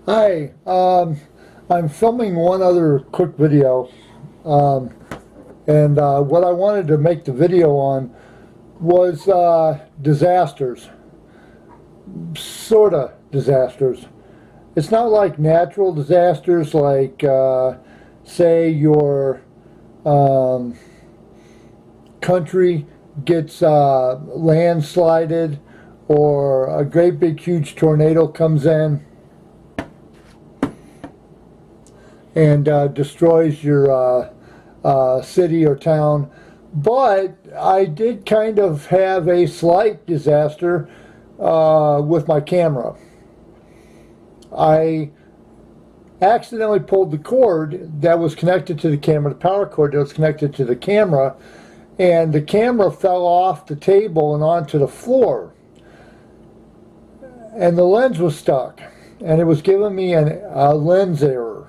Hi, I'm filming one other quick video, um, and what I wanted to make the video on was disasters, sort of disasters. It's not like natural disasters, like say your um, country gets landslided, or a great big huge tornado comes in and destroys your city or town. But I did kind of have a slight disaster with my camera. I accidentally pulled the cord that was connected to the camera, the power cord that was connected to the camera, and the camera fell off the table and onto the floor. And the lens was stuck, and it was giving me a lens error.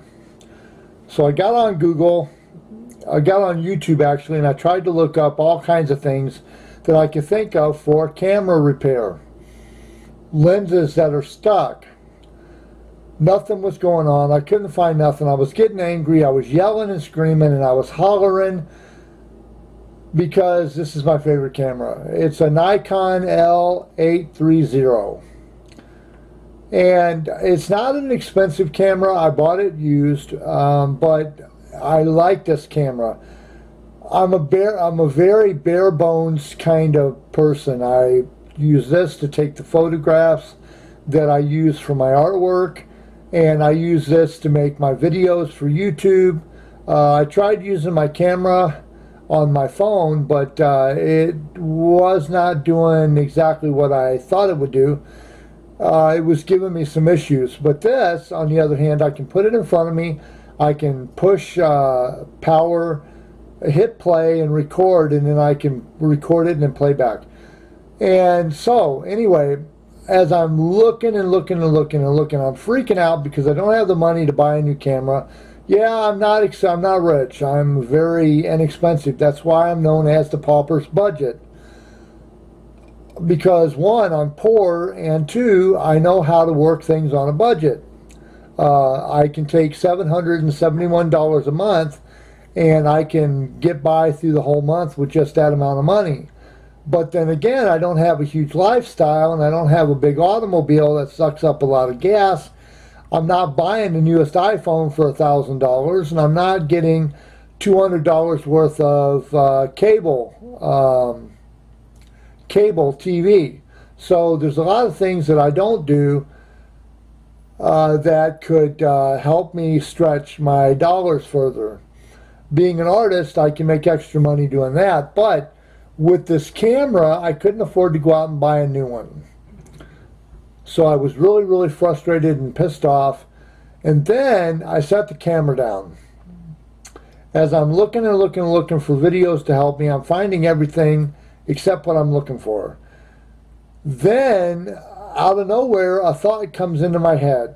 So I got on Google, I got on YouTube actually, and I tried to look up all kinds of things that I could think of for camera repair. Lenses that are stuck. Nothing was going on. I couldn't find nothing. I was getting angry. I was yelling and screaming, and I was hollering because this is my favorite camera. It's a Nikon L830. And it's not an expensive camera. I bought it used, but I like this camera. I'm a very bare bones kind of person. I use this to take the photographs that I use for my artwork, and I use this to make my videos for YouTube. I tried using my camera on my phone, but it was not doing exactly what I thought it would do. It was giving me some issues. But this, on the other hand, I can put it in front of me. I can push power, hit play, and record, and then I can record it and then play back. And so, anyway, as I'm looking and looking and looking and looking, I'm freaking out because I don't have the money to buy a new camera. Yeah, I'm not rich. I'm very inexpensive. That's why I'm known as the pauper's budget. Because one, I'm poor, and two, I know how to work things on a budget. I can take $771 a month, and I can get by through the whole month with just that amount of money. But then again, I don't have a huge lifestyle, and I don't have a big automobile that sucks up a lot of gas. I'm not buying the newest iPhone for $1,000, and I'm not getting $200 worth of cable TV. So there's a lot of things that I don't do that could help me stretch my dollars further. Being an artist, I can make extra money doing that, but with this camera, I couldn't afford to go out and buy a new one. So I was really, really frustrated and pissed off, and then I set the camera down. As I'm looking and looking and looking for videos to help me, I'm finding everything except what I'm looking for. Then, out of nowhere, a thought comes into my head.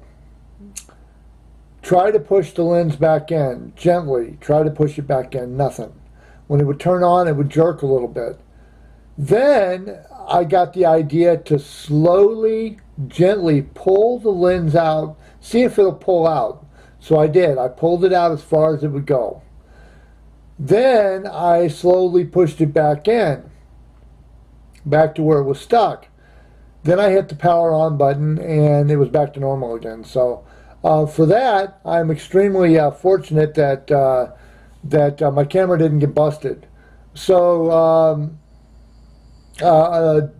Try to push the lens back in, gently. Try to push it back in, nothing. When it would turn on, it would jerk a little bit. Then, I got the idea to slowly, gently pull the lens out, see if it'll pull out. So I did. I pulled it out as far as it would go. Then, I slowly pushed it back in, back to where it was stuck. Then I hit the power on button and it was back to normal again. So for that, I'm extremely fortunate that my camera didn't get busted. So a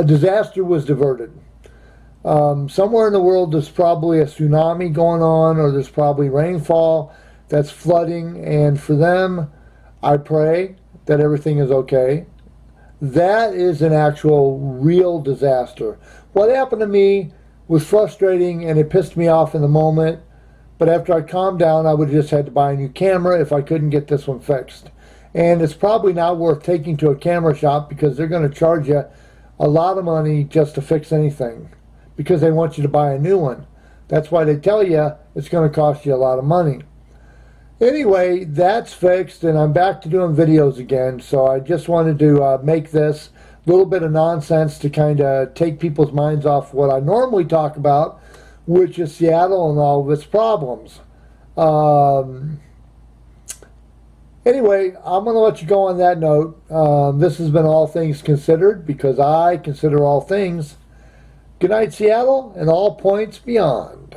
disaster was diverted. Somewhere in the world there's probably a tsunami going on, or there's probably rainfall that's flooding, and for them, I pray that everything is okay. That is an actual real disaster. What happened to me was frustrating and it pissed me off in the moment, but after I calmed down, I would have just had to buy a new camera if I couldn't get this one fixed. And it's probably not worth taking to a camera shop because they're going to charge you a lot of money just to fix anything because they want you to buy a new one. That's why they tell you it's going to cost you a lot of money. Anyway, that's fixed, and I'm back to doing videos again, so I just wanted to make this little bit of nonsense to kind of take people's minds off what I normally talk about, which is Seattle and all of its problems. Anyway, I'm going to let you go on that note. This has been All Things Considered, because I consider all things. Good night, Seattle, and all points beyond.